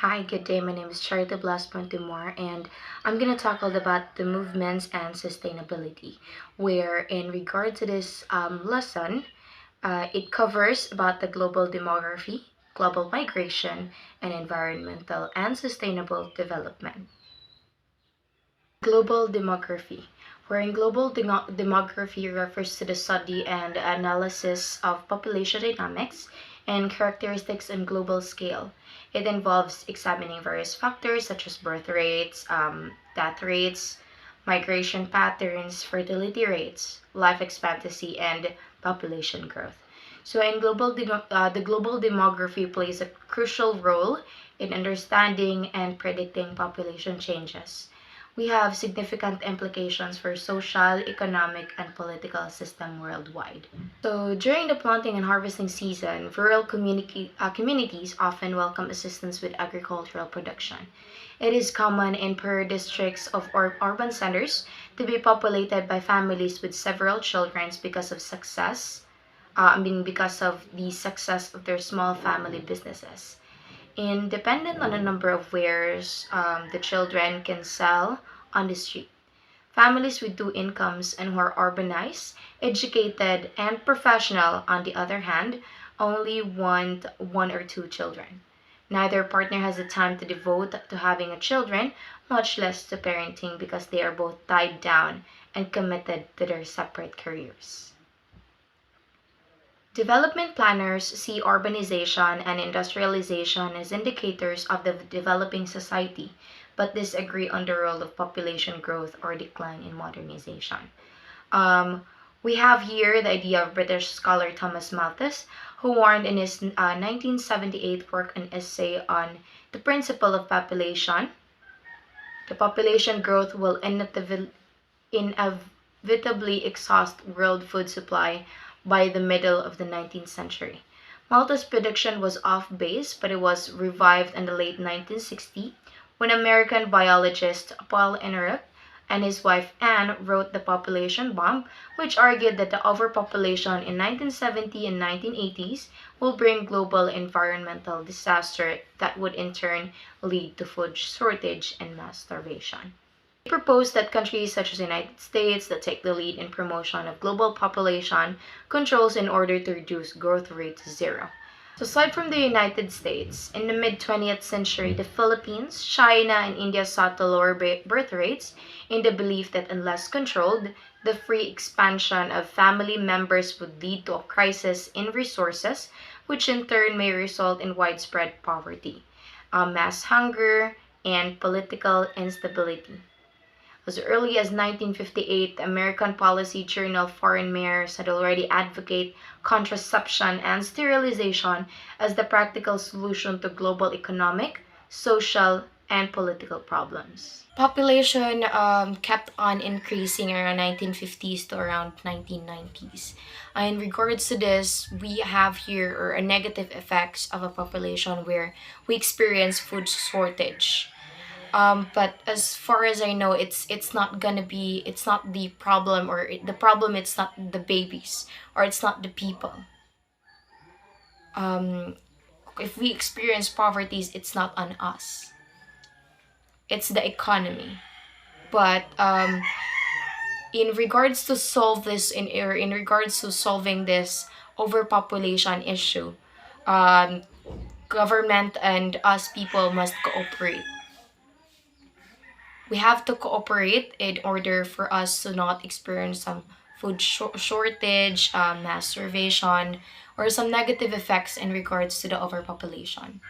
Hi, good day. My name is Charity Blas Pontimor, and I'm going to talk all about the movements and sustainability. Where, in regard to this lesson, it covers about the global demography, global migration, and environmental and sustainable development. Global demography, wherein demography refers to the study and analysis of population dynamics and characteristics on global scale. It involves examining various factors such as birth rates, death rates, migration patterns, fertility rates, life expectancy, and population growth. So, the global demography plays a crucial role in understanding and predicting population changes. We have significant implications for social, economic, and political system worldwide. So during the planting and harvesting season, communities often welcome assistance with agricultural production. It is common in poorer districts of urban centers to be populated by families with several children because of the success of their small family businesses. And dependent on the number of wares the children can sell on the street. Families with two incomes and who are urbanized, educated, and professional, on the other hand, only want one or two children. Neither partner has the time to devote to having a children, much less to parenting, because they are both tied down and committed to their separate careers. Development planners see urbanization and industrialization as indicators of the developing society, but disagree on the role of population growth or decline in modernization. Um, we have here the idea of British scholar Thomas Malthus, who warned in his 1978 work an essay on the principle of population. The population growth will inevitably exhaust world food supply by the middle of the 19th century. Malthus' prediction was off base, but it was revived in the late 1960s when American biologist Paul Ehrlich and his wife Anne wrote The Population Bomb, which argued that the overpopulation in 1970 and 1980s will bring global environmental disaster that would in turn lead to food shortage and mass starvation. He proposed that countries such as the United States that take the lead in promotion of global population controls in order to reduce growth rate to zero. So aside from the United States, in the mid-20th century, the Philippines, China, and India sought to lower birth rates in the belief that unless controlled, the free expansion of family members would lead to a crisis in resources, which in turn may result in widespread poverty, mass hunger, and political instability. As early as 1958, the American policy journal Foreign Affairs had already advocated contraception and sterilization as the practical solution to global economic, social, and political problems. Population kept on increasing around 1950s to around 1990s. In regards to this, we have here a negative effects of a population where we experience food shortage. But as far as I know, it's not gonna be, it's not the problem, the problem, it's not the babies, or it's not the people. um if we experience poverty, it's not on us, it's the economy. But in regards to solve this in regards to solving this overpopulation issue, um government and us people must cooperate. We have to cooperate in order for us to not experience some shortage, mass starvation, or some negative effects in regards to the overpopulation.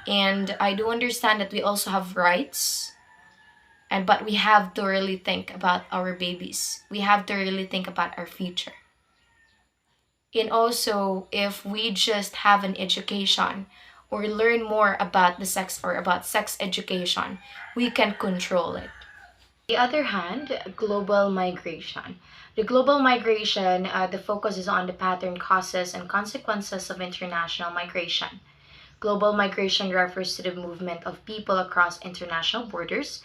And I do understand that we also have rights, and but we have to really think about our babies. We have to really think about our future. And also, if we just have an education or learn more about the sex or about sex education, we can control it. The other hand, global migration. The global migration, the focus is on the pattern, causes, and consequences of international migration. Global migration refers to the movement of people across international borders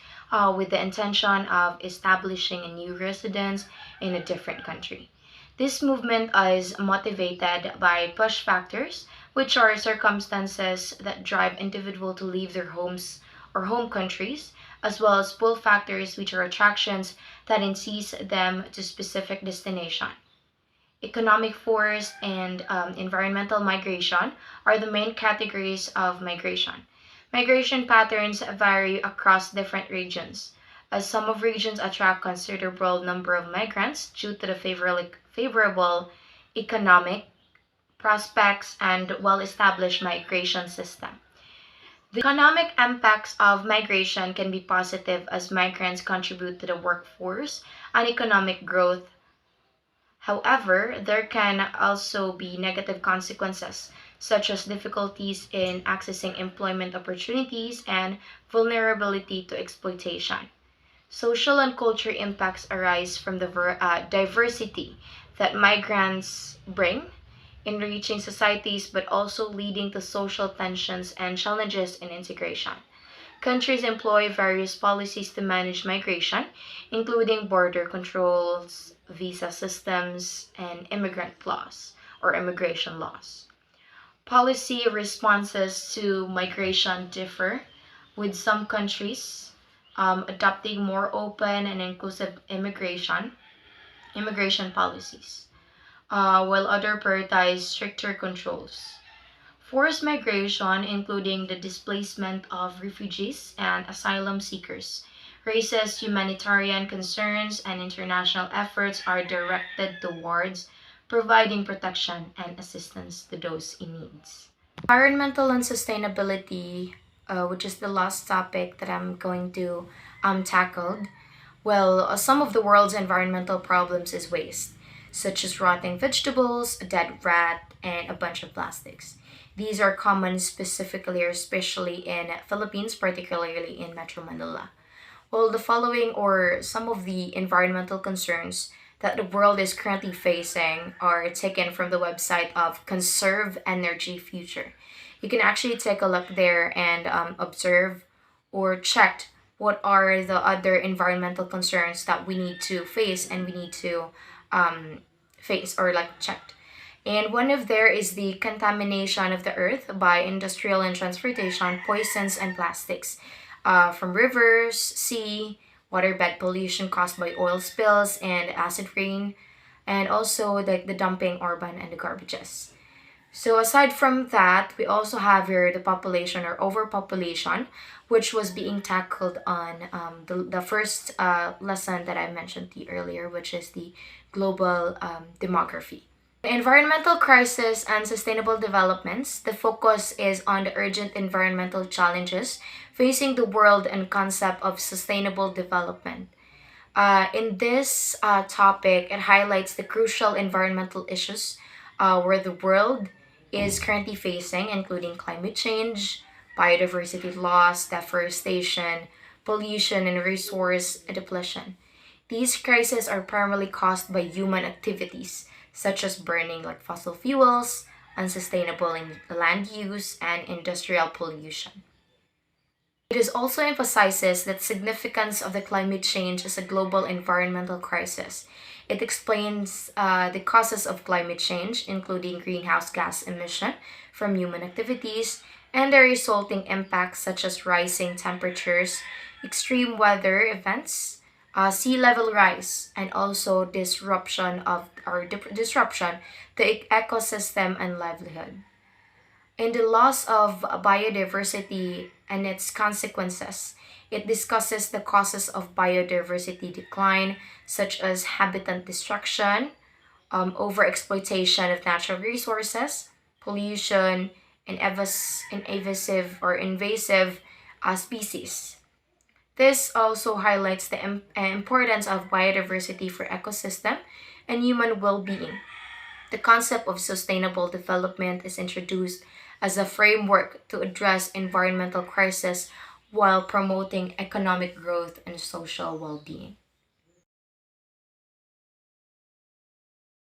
with the intention of establishing a new residence in a different country. This movement is motivated by push factors, which are circumstances that drive individuals to leave their homes or home countries, as well as pull factors, which are attractions that entice them to specific destination. Economic force and environmental migration are the main categories of migration. Migration patterns vary across different regions, as some of regions attract considerable number of migrants due to the favorable economic prospects and well-established migration system. The economic impacts of migration can be positive as migrants contribute to the workforce and economic growth. However, there can also be negative consequences, such as difficulties in accessing employment opportunities and vulnerability to exploitation. Social and cultural impacts arise from the diversity that migrants bring, enriching societies but also leading to social tensions and challenges in integration. Countries employ various policies to manage migration, including border controls, visa systems, and immigrant laws or immigration laws. Policy responses to migration differ, with some countries adopting more open and inclusive immigration policies, while others prioritize stricter controls. Forced migration, including the displacement of refugees and asylum seekers, raises humanitarian concerns, and international efforts are directed towards providing protection and assistance to those in need. Environmental and sustainability, which is the last topic that I'm going to tackle. Well, some of the world's environmental problems is waste, such as rotting vegetables, a dead rat, and a bunch of plastics. These are common specifically or especially in Philippines, particularly in Metro Manila. Well, the following or some of the environmental concerns that the world is currently facing are taken from the website of Conserve Energy Future. You can actually take a look there and observe or check what are the other environmental concerns that we need to face and we need to face or like check. And one of there is the contamination of the earth by industrial and transportation poisons and plastics from rivers, sea, waterbed pollution caused by oil spills and acid rain, and also the dumping urban and the garbages. So aside from that, we also have here the population or overpopulation, which was being tackled on the first lesson that I mentioned to you earlier, which is the global demography. Environmental crisis and sustainable developments. The focus is on the urgent environmental challenges facing the world and concept of sustainable development. In this topic, it highlights the crucial environmental issues where the world is currently facing, including climate change, biodiversity loss, deforestation, pollution, and resource depletion. These crises are primarily caused by human activities, such as burning like fossil fuels, unsustainable land use, and industrial pollution. It is also emphasizes that significance of the climate change as a global environmental crisis. It explains the causes of climate change, including greenhouse gas emission from human activities, and the resulting impacts such as rising temperatures, extreme weather events, sea level rise, and also disruption to ecosystem and livelihood. In the loss of biodiversity and its consequences, it discusses the causes of biodiversity decline, such as habitat destruction, overexploitation of natural resources, pollution, and invasive species. This also highlights the importance of biodiversity for ecosystem and human well-being. The concept of sustainable development is introduced as a framework to address environmental crisis while promoting economic growth and social well-being.